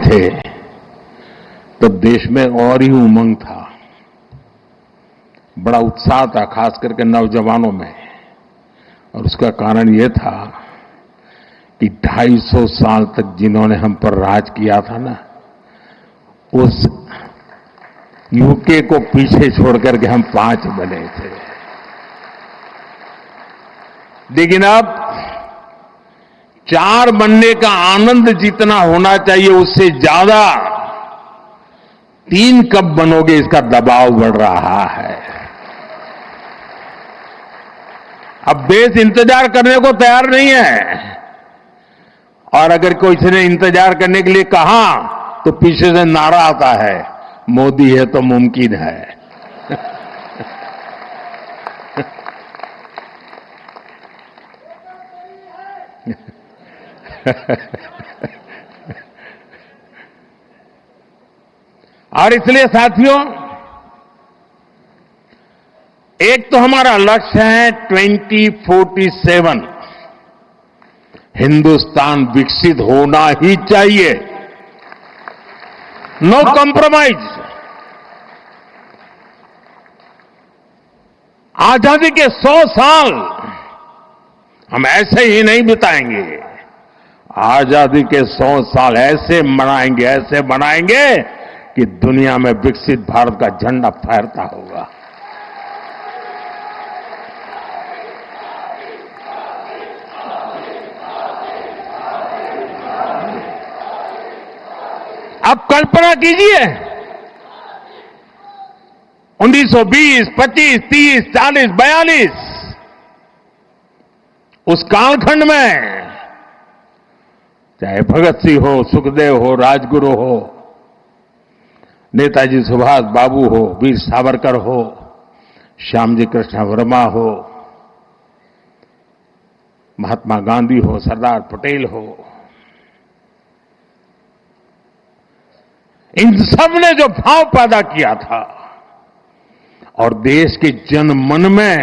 थे तब देश में और ही उमंग था, बड़ा उत्साह था, खास करके नौजवानों में। और उसका कारण ये था कि 250 साल तक जिन्होंने हम पर राज किया था ना, उस यूके को पीछे छोड़कर के हम 5 बने थे। लेकिन अब 4 बनने का आनंद जितना होना चाहिए उससे ज्यादा 3 कब बनोगे इसका दबाव बढ़ रहा है। अब देश इंतजार करने को तैयार नहीं है, और अगर किसी ने इंतजार करने के लिए कहा तो पीछे से नारा आता है, मोदी है तो मुमकिन है। और इसलिए साथियों, एक तो हमारा लक्ष्य है 2047 हिंदुस्तान विकसित होना ही चाहिए, नो कॉम्प्रोमाइज। आजादी के 100 साल हम ऐसे ही नहीं बिताएंगे, आजादी के 100 साल ऐसे मनाएंगे कि दुनिया में विकसित भारत का झंडा फहरता होगा। अब कल्पना कीजिए, 1920, 25, 30, 40, 42 उस कालखंड में चाहे भगत सिंह हो, सुखदेव हो, राजगुरु हो, नेताजी सुभाष बाबू हो, वीर सावरकर हो, श्यामजी कृष्ण वर्मा हो, महात्मा गांधी हो, सरदार पटेल हो, इन सब ने जो भाव पैदा किया था और देश के जन मन में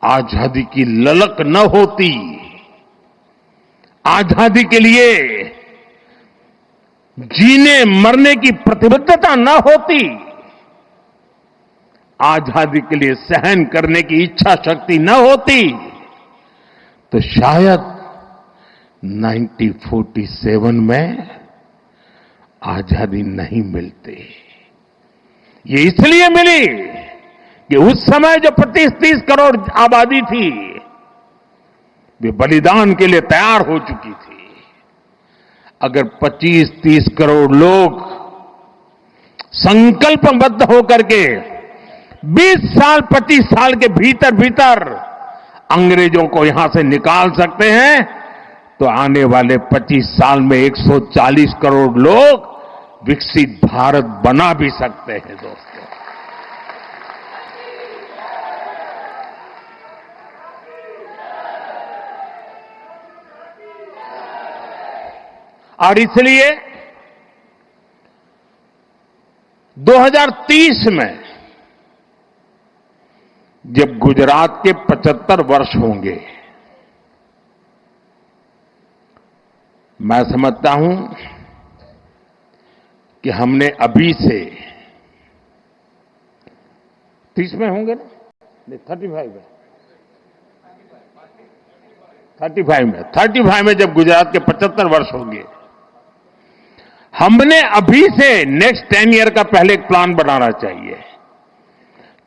आजादी की ललक न होती, आजादी के लिए जीने मरने की प्रतिबद्धता न होती, आजादी के लिए सहन करने की इच्छा शक्ति न होती, तो शायद 1947 में आजादी नहीं मिलती। ये इसलिए मिली कि उस समय जो 25-30 करोड़ आबादी थी, वे बलिदान के लिए तैयार हो चुकी थी। अगर 25-30 करोड़ लोग संकल्पबद्ध होकर के 20 साल 25 साल के भीतर अंग्रेजों को यहां से निकाल सकते हैं, तो आने वाले 25 साल में 140 करोड़ लोग विकसित भारत बना भी सकते हैं दोस्तों। और इसलिए 2030 में जब गुजरात के 75 वर्ष होंगे, मैं समझता हूं कि हमने अभी से 30 में होंगे ना, नहीं 35 में जब गुजरात के 75 वर्ष होंगे, हमने अभी से नेक्स्ट 10 ईयर का पहले एक प्लान बनाना चाहिए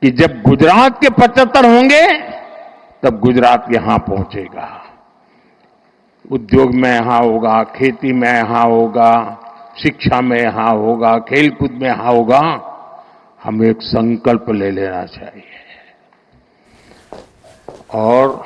कि जब गुजरात के 75 होंगे तब गुजरात यहां पहुंचेगा, उद्योग में यहां होगा, खेती में यहां होगा, शिक्षा में यहां होगा, खेलकूद में यहां होगा। हमें एक संकल्प ले लेना चाहिए। और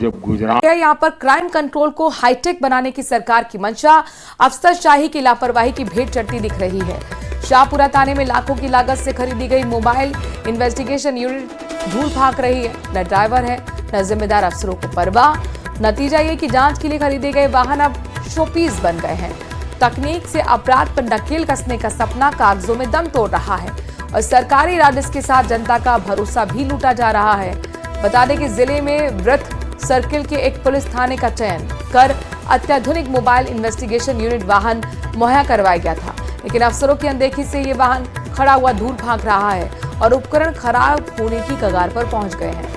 जब गुजरात यहाँ पर क्राइम कंट्रोल को हाईटेक बनाने की सरकार की मंशा अफसरशाही की लापरवाही की भेंट चढ़ती दिख रही है। शाहपुरा थाने में लाखों की लागत से खरीदी गई मोबाइल इन्वेस्टिगेशन यूनिट धूल फांक रही है। न ड्राइवर है, न जिम्मेदार अफसरों को परवाह। नतीजा ये कि जांच के लिए खरीदे गए वाहन अब शोपीस बन गए हैं। तकनीक से अपराध पर नकेल कसने का सपना कागजों में दम तोड़ रहा है और सरकारी राजस्व के साथ जनता का भरोसा भी लूटा जा रहा है। बता दें कि जिले में वृत्त सर्किल के एक पुलिस थाने का चयन कर अत्याधुनिक मोबाइल इन्वेस्टिगेशन यूनिट वाहन मुहैया करवाया गया था, लेकिन अफसरों की अनदेखी से ये वाहन खड़ा हुआ दूर भाग रहा है और उपकरण खराब होने की कगार पर पहुंच गए हैं।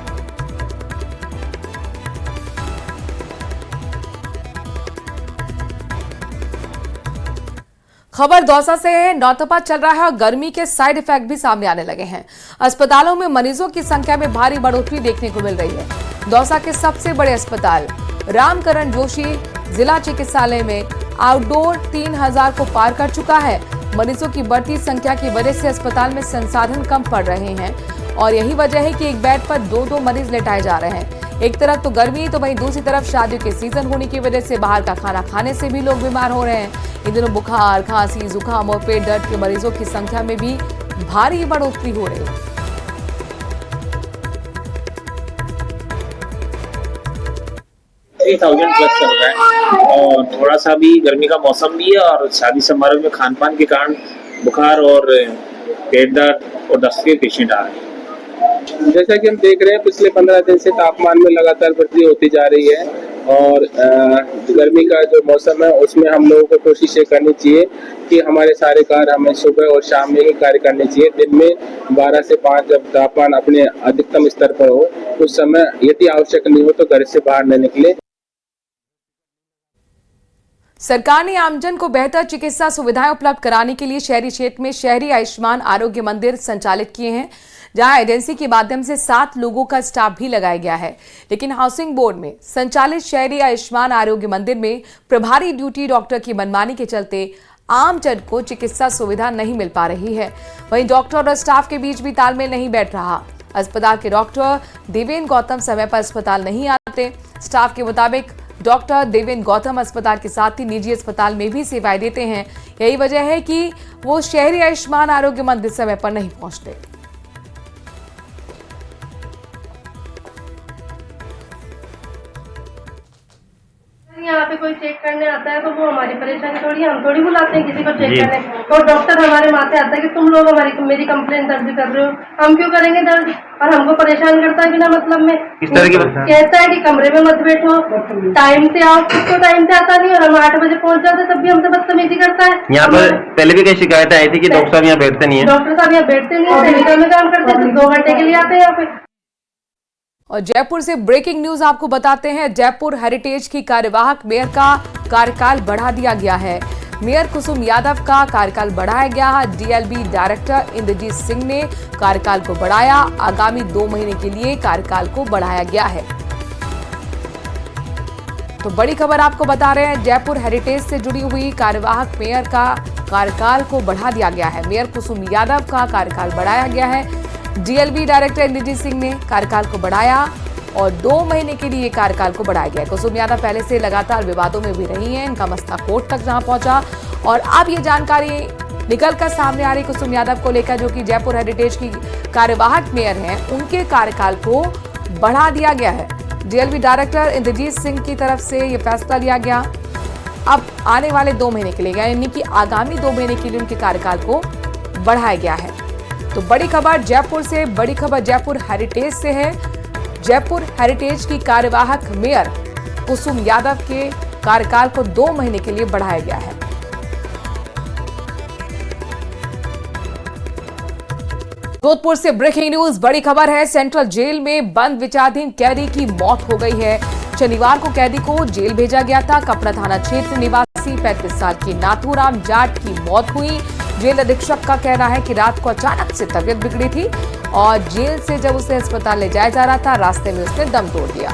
खबर दौसा से है। नौतपा चल रहा है और गर्मी के साइड इफेक्ट भी सामने आने लगे हैं। अस्पतालों में मरीजों की संख्या में भारी बढ़ोतरी देखने को मिल रही है। दौसा के सबसे बड़े अस्पताल रामकरण जोशी जिला चिकित्सालय में आउटडोर 3000 को पार कर चुका है। मरीजों की बढ़ती संख्या की वजह से अस्पताल में संसाधन कम पड़ रहे हैं और यही वजह है कि एक बेड पर 2-2 मरीज लेटाए जा रहे हैं। एक तरफ तो गर्मी तो वहीं दूसरी तरफ शादियों के सीजन होने की वजह से बाहर का खाना खाने से भी लोग बीमार हो रहे हैं। इन दिनों बुखार, खांसी, जुकाम और पेट दर्द के मरीजों की संख्या में भी भारी बढ़ोतरी हो रही है। 3000 प्लस चल रहा है और थोड़ा सा भी गर्मी का मौसम भी है और शादी समारोह में खान पान के कारण बुखार और पेट दर्द और दस्त के पेशेंट आ रहे हैं। जैसा कि हम देख रहे हैं पिछले 15 दिन से तापमान में लगातार वृद्धि होती जा रही है और गर्मी का जो मौसम है उसमें हम लोगों को कोशिश ये करनी चाहिए कि हमारे सारे कार्य हमें सुबह और शाम में ही कार्य करने चाहिए। दिन में 12 से 5 जब तापमान अपने अधिकतम स्तर पर हो उस समय यदि आवश्यक नहीं हो तो घर से बाहर न निकले। सरकार ने आमजन को बेहतर चिकित्सा सुविधाएं उपलब्ध कराने के लिए शहरी क्षेत्र में शहरी आयुष्मान आरोग्य मंदिर संचालित किए हैं, जहां एजेंसी के माध्यम से 7 लोगों का स्टाफ भी लगाया गया है। लेकिन हाउसिंग बोर्ड में संचालित शहरी आयुष्मान आरोग्य मंदिर में प्रभारी ड्यूटी डॉक्टर की मनमानी के चलते आमजन को चिकित्सा सुविधा नहीं मिल पा रही है। वहीं डॉक्टर और स्टाफ के बीच भी तालमेल नहीं बैठ रहा। अस्पताल के डॉक्टर देवेंद्र गौतम समय पर अस्पताल नहीं आते। स्टाफ के मुताबिक डॉक्टर देवेंद्र गौतम अस्पताल के साथ ही निजी अस्पताल में भी सेवाएं देते हैं। यही वजह है कि वो शहरी आयुष्मान आरोग्य मंदिर समय पर नहीं पहुंचते। यहाँ पे कोई चेक करने आता है तो वो हमारी परेशानी थोड़ी, हम थोड़ी बुलाते हैं किसी को चेक करने। तो डॉक्टर हमारे माथे आता है कि तुम लोग मेरी कंप्लेन दर्ज कर रहे हो, हम क्यों करेंगे दर्ज, और हमको परेशान करता है बिना मतलब में। किस तरह की कहता है कि कमरे में मत बैठो, टाइम से आओ, तो टाइम से आता नहीं और हम 8 बजे पहुँच जाते तब भी हमसे बदतमीजी करता है। यहाँ पर पहले भी कई शिकायतें आई थी कि डॉक्टर साहब यहाँ बैठते नहीं है। डॉक्टर साहब यहाँ बैठते नहीं है, सेंटर में काम करते हैं, 2 घंटे के लिए आते हैं यहाँ पे। और जयपुर से ब्रेकिंग न्यूज आपको बताते हैं। जयपुर हेरिटेज की कार्यवाहक मेयर का कार्यकाल बढ़ा दिया गया है। मेयर कुसुम यादव का कार्यकाल बढ़ाया गया है। डीएलबी डायरेक्टर इंद्रजीत सिंह ने कार्यकाल को बढ़ाया। आगामी 2 महीने के लिए कार्यकाल को बढ़ाया गया है। तो बड़ी खबर आपको बता रहे हैं, जयपुर हेरिटेज से जुड़ी हुई कार्यवाहक मेयर का कार्यकाल को बढ़ा दिया गया है। मेयर कुसुम यादव का कार्यकाल बढ़ाया गया है। डीएलबी डायरेक्टर इंद्रजीत सिंह ने कार्यकाल को बढ़ाया और 2 महीने के लिए कार्यकाल को बढ़ाया गया। कुसुम यादव पहले से लगातार विवादों में भी रही हैं। इनका मसला कोर्ट तक जहां पहुंचा और अब ये जानकारी निकलकर सामने आ रही कुसुम यादव को लेकर, जो कि जयपुर हेरिटेज की कार्यवाहक मेयर हैं, उनके कार्यकाल को बढ़ा दिया गया है। डीएलबी डायरेक्टर इंद्रजीत सिंह की तरफ से ये फैसला लिया गया। अब आने वाले 2 महीने के लिए, यानी कि आगामी 2 महीने के लिए उनके कार्यकाल को बढ़ाया गया है। तो बड़ी खबर जयपुर से, बड़ी खबर जयपुर हेरिटेज से है। जयपुर हेरिटेज की कार्यवाहक मेयर कुसुम यादव के कार्यकाल को 2 महीने के लिए बढ़ाया गया है। जोधपुर से ब्रेकिंग न्यूज, बड़ी खबर है। सेंट्रल जेल में बंद विचाराधीन कैदी की मौत हो गई है। शनिवार को कैदी को जेल भेजा गया था। कपड़ा थाना क्षेत्र निवासी 35 साल की नाथूराम जाट की मौत हुई। जेल अधीक्षक का कहना है कि रात को अचानक से तबीयत बिगड़ी थी और जेल से जब उसे अस्पताल ले जाया जा रहा था, रास्ते में उसने दम तोड़ दिया।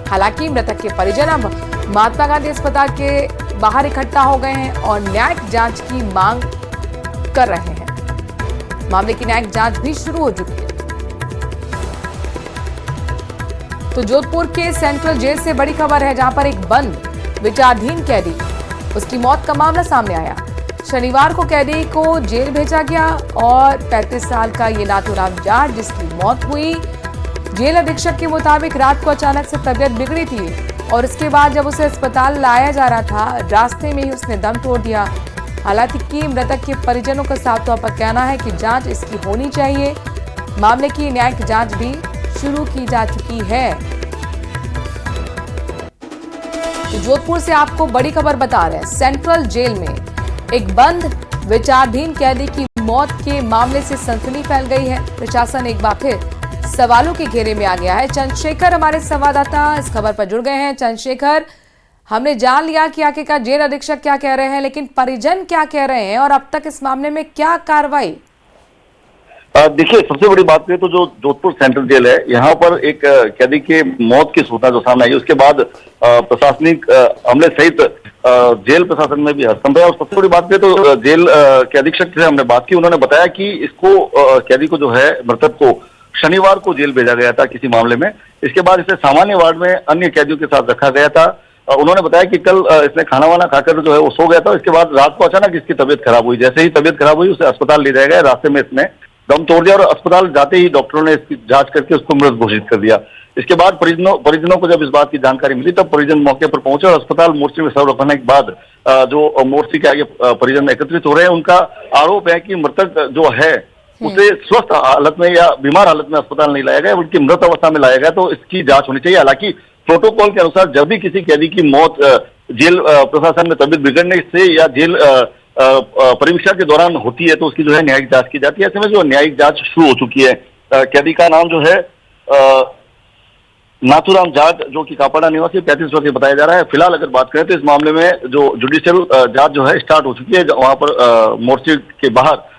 हालांकि मृतक के परिजन अब महात्मा गांधी अस्पताल के बाहर इकट्ठा हो गए हैं और न्यायिक जांच की मांग कर रहे हैं। मामले की न्यायिक जांच भी शुरू हो चुकी है। तो जोधपुर के सेंट्रल जेल से बड़ी खबर है, जहां पर एक बंद विचाराधीन कैदी, उसकी मौत का मामला सामने आया। शनिवार को कैदी को जेल भेजा गया और 35 साल का ये नाथूराम जाट, जिसकी मौत हुई। जेल अधीक्षक के मुताबिक रात को अचानक से तबीयत बिगड़ी थी और इसके बाद जब उसे अस्पताल लाया जा रहा था, रास्ते में ही उसने दम तोड़ दिया। हालांकि मृतक के परिजनों का साफ तौर पर कहना है कि जांच इसकी होनी चाहिए। मामले की न्यायिक जांच भी शुरू की जा चुकी है। तो जोधपुर से आपको बड़ी खबर बता रहे हैं। सेंट्रल जेल में एक बंद विचाराधीन कैदी की मौत के मामले से सनसनी फैल गई है। प्रशासन एक बार फिर सवालों के घेरे में आ गया है। चंद्रशेखर हमारे संवाददाता इस खबर पर जुड़ गए हैं। चंद्रशेखर, हमने जान लिया कि आखिरकार जेल अधीक्षक क्या कह रहे हैं, लेकिन परिजन क्या कह रहे हैं और अब तक इस मामले में क्या कार्रवाई? देखिए, सबसे बड़ी बात है तो जो जोधपुर सेंट्रल जेल है, यहाँ पर एक कैदी के मौत की सूचना जो सामने आई, उसके बाद प्रशासनिक हमले सहित जेल प्रशासन में भी हस्तक्षेप है। और सबसे बड़ी बात है तो जेल के अधीक्षक से हमने बात की, उन्होंने बताया कि इसको कैदी को जो है, मृतक को शनिवार को जेल भेजा गया था किसी मामले में। इसके बाद इसे सामान्य वार्ड में अन्य कैदियों के साथ रखा गया था। उन्होंने बताया कि कल इसने खाना वाना खाकर जो है वो सो गया था। इसके बाद रात को अचानक इसकी तबीयत खराब हुई। जैसे ही तबीयत खराब हुई, उसे अस्पताल ले जाया गया। रास्ते में इसने दम तोड़ दिया और अस्पताल जाते ही डॉक्टरों ने इसकी जांच करके उसको मृत घोषित कर दिया। इसके बाद परिजनों को जब इस बात की जानकारी मिली, तब परिजन मौके पर पहुंचे और अस्पताल मोर्चे में शव रखने के बाद जो मोर्चे के आगे परिजन एकत्रित हो रहे हैं, उनका आरोप है कि मृतक जो है उसे स्वस्थ हालत में या बीमार हालत में अस्पताल नहीं लाया गया, बल्कि मृत अवस्था में लाया गया। तो इसकी जांच होनी चाहिए। हालांकि प्रोटोकॉल के अनुसार जब भी किसी कैदी की मौत जेल प्रशासन में तबीयत बिगड़ने से या जेल परीक्षा के दौरान होती है, तो उसकी जो है न्यायिक जांच की जाती है। ऐसे में जो न्यायिक जांच शुरू हो चुकी है। कैदी का नाम जो है नाथुराम जाट, जो कि कापाड़ा निवासी 35 वर्ष बताया जा रहा है। फिलहाल अगर बात करें तो इस मामले में जो जुडिशियल जांच जो है स्टार्ट हो चुकी है। वहां पर मोर्चे के बाहर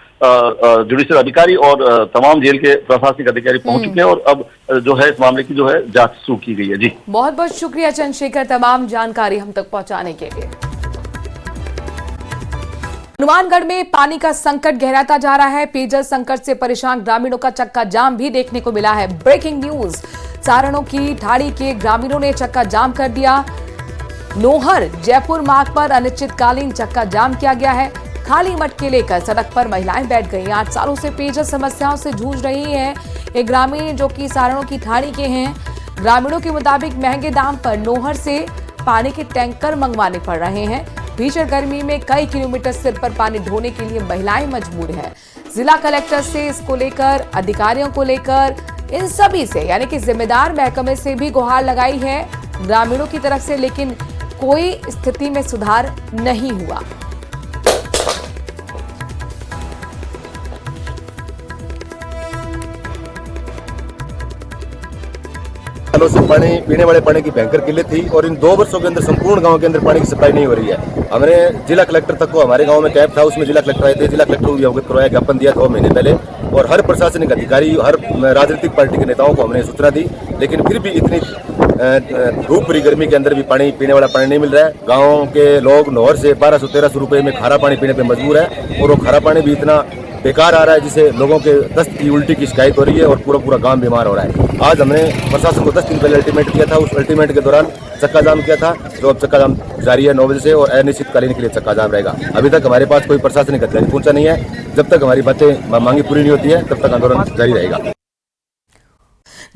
जुडिशियल अधिकारी और तमाम जेल के प्रशासनिक अधिकारी पहुंच चुके हैं और अब जो है इस मामले की जो है जांच शुरू की गई है। जी, बहुत बहुत शुक्रिया चंद्रशेखर, तमाम जानकारी हम तक पहुंचाने के लिए। हनुमानगढ़ में पानी का संकट गहराता जा रहा है। पेयजल संकट से परेशान ग्रामीणों का चक्का जाम भी देखने को मिला है। ब्रेकिंग न्यूज, सारणों की ढाड़ी के ग्रामीणों ने चक्का जाम कर दिया। नोहर जयपुर मार्ग पर अनिश्चितकालीन चक्का जाम किया गया है। खाली मटके लेकर सड़क पर महिलाएं बैठ गई। 8 सालों से पेयजल समस्याओं से जूझ रही हैं ये ग्रामीण, जो कि सारणों की ढाणी के हैं। ग्रामीणों के मुताबिक महंगे दाम पर नोहर से पानी के टैंकर मंगवाने पड़ रहे हैं। भीषण गर्मी में कई किलोमीटर सिर पर पानी ढोने के लिए महिलाएं मजबूर हैं। जिला कलेक्टर से इसको लेकर, अधिकारियों को लेकर, इन सभी से यानी कि जिम्मेदार महकमे से भी गुहार लगाई है ग्रामीणों की तरफ से, लेकिन कोई स्थिति में सुधार नहीं हुआ। सालों से पानी, पीने वाले पानी की भयंकर किल्लत थी और इन 2 वर्षों के अंदर संपूर्ण गांव के अंदर पानी की सप्लाई नहीं हो रही है। हमने जिला कलेक्टर तक को, हमारे गांव में कैंप था, उसमें जिला कलेक्टर आए थे। जिला कलेक्टर को भी अवगत करवाया, ज्ञापन दिया 2 महीने पहले, और हर प्रशासनिक अधिकारी, हर राजनीतिक पार्टी के नेताओं को हमने सूचना दी। लेकिन फिर भी इतनी धूप भरी गर्मी के अंदर भी पानी, पीने वाला पानी नहीं मिल रहा है। गाँव के लोग नहर से 1200-1300 रुपये में खारा पानी पीने पर मजबूर है और वो खारा पानी भी इतना बेकार आ रहा है जिससे लोगों के दस्त की, उल्टी की शिकायत हो रही है और पूरा गांव बीमार हो रहा है। आज हमने प्रशासन को 10 दिन पहले अल्टीमेट किया था। उस अल्टीमेट के दौरान चक्का जाम किया था, जो अब चक्का जाम जारी है 9 बजे से और अनिश्चितकालीन के लिए चक्का जाम रहेगा। अभी तक हमारे पास कोई प्रशासनिक अधिकारी पहुंचा नहीं है। जब तक हमारी बातें, मांगी पूरी नहीं होती है, तब तक आंदोलन जारी रहेगा।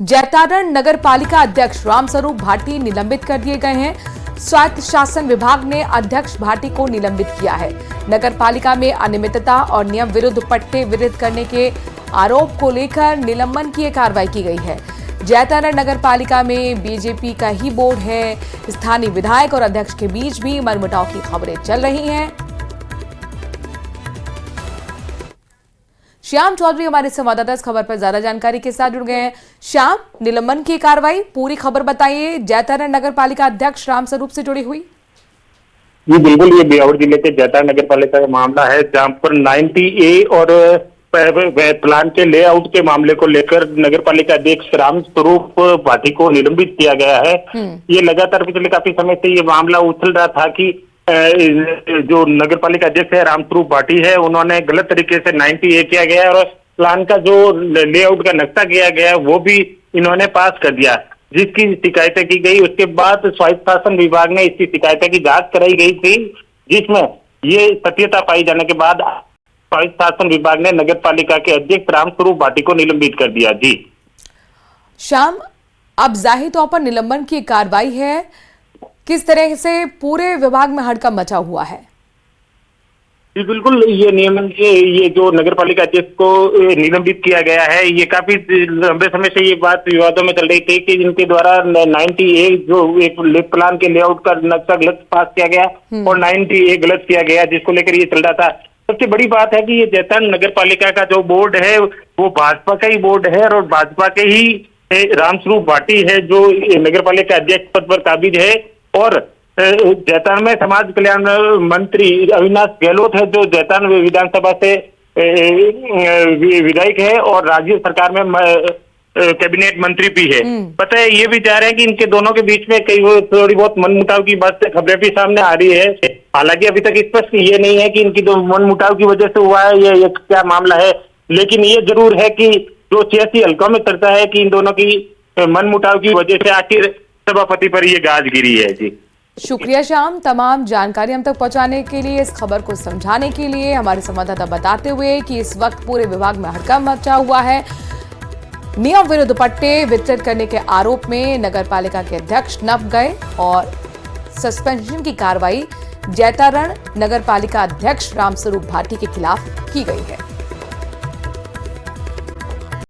जैतारण नगर पालिका अध्यक्ष रामस्वरूप भाटी निलंबित कर दिए गए हैं। स्वायत्त शासन विभाग ने अध्यक्ष भाटी को निलंबित किया है। नगर पालिका में अनियमितता और नियम विरुद्ध पट्टे वितरित करने के आरोप को लेकर निलंबन की कार्रवाई की गई है। जैतारण नगर पालिका में बीजेपी का ही बोर्ड है। स्थानीय विधायक और अध्यक्ष के बीच भी मनमुटाव की खबरें चल रही हैं। श्याम चौधरी हमारे संवाददाता इस खबर पर ज्यादा जानकारी के साथ जुड़ गए हैं। श्याम, निलंबन की कार्रवाई, पूरी खबर बताइए। जैतारण नगर पालिका अध्यक्ष रामस्वरूप से जुड़ी हुई। जी बिल्कुल, ये बिहार जिले के जैतारण नगर पालिका का मामला है, जहां पर 90A और प्लान के लेआउट के मामले को लेकर नगर पालिका अध्यक्ष रामस्वरूप भाटी को निलंबित किया गया है। ये लगातार पिछले काफी समय से ये मामला उछल रहा था कि जो नगर पालिका अध्यक्ष है रामस्वरूप भाटी है, उन्होंने गलत तरीके से 90A किया गया और प्लान का जो लेआउट का नक्शा किया गया वो भी इन्होंने पास कर दिया, जिसकी शिकायतें की गई। उसके बाद स्वायत्त शासन विभाग ने इसकी शिकायतें की जांच कराई गई थी, जिसमें ये सत्यता पाई जाने के बाद स्वायत्त शासन विभाग ने नगर पालिका के अध्यक्ष रामस्वरूप भाटी को निलंबित कर दिया। जी श्याम, अब जाहिर तौर पर निलंबन की कार्रवाई है, किस तरह से पूरे विभाग में हड़कंप मचा हुआ है? जी बिल्कुल, ये नियमन ये जो नगर पालिका अध्यक्ष को निलंबित किया गया है, ये काफी लंबे समय से ये बात विवादों में चल रही थी कि इनके द्वारा 90A जो एक प्लान के लेआउट का नक्शा गलत पास किया गया और 90A गलत किया गया, जिसको लेकर ये चल रहा था। सबसे बड़ी बात है कि ये जैतारण नगर पालिका का जो बोर्ड है वो भाजपा का ही बोर्ड है और भाजपा के ही रामस्वरूप भाटी है जो नगर पालिका अध्यक्ष पद पर काबिज है। और जैतारण में समाज कल्याण मंत्री अविनाश गहलोत है जो जैतारण विधानसभा से विधायक है और राज्य सरकार में कैबिनेट मंत्री भी है। पता है, ये भी चाह रहे हैं कि इनके दोनों के बीच में कई थोड़ी बहुत मनमुटाव की बात से खबरें भी सामने आ रही है। हालांकि अभी तक स्पष्ट ये नहीं है कि इनकी दो मनमुटाव की वजह से हुआ है ये क्या मामला है, लेकिन ये जरूर है कि जो 86 हल्कों में चर्चा है कि इन दोनों की मनमुटाव की वजह से आखिर सभापति पर ये गाज गिरी है। जी शुक्रिया श्याम, तमाम जानकारी हम तक पहुंचाने के लिए, इस खबर को समझाने के लिए। हमारे संवाददाता बताते हुए कि इस वक्त पूरे विभाग में हड़कंप मचा हुआ है। नियम विरुद्ध दुपट्टे वितरित करने के आरोप में नगरपालिका के अध्यक्ष नप गए और सस्पेंशन की कार्रवाई जैतारण नगरपालिका अध्यक्ष रामस्वरूप भाटी के खिलाफ की गई है।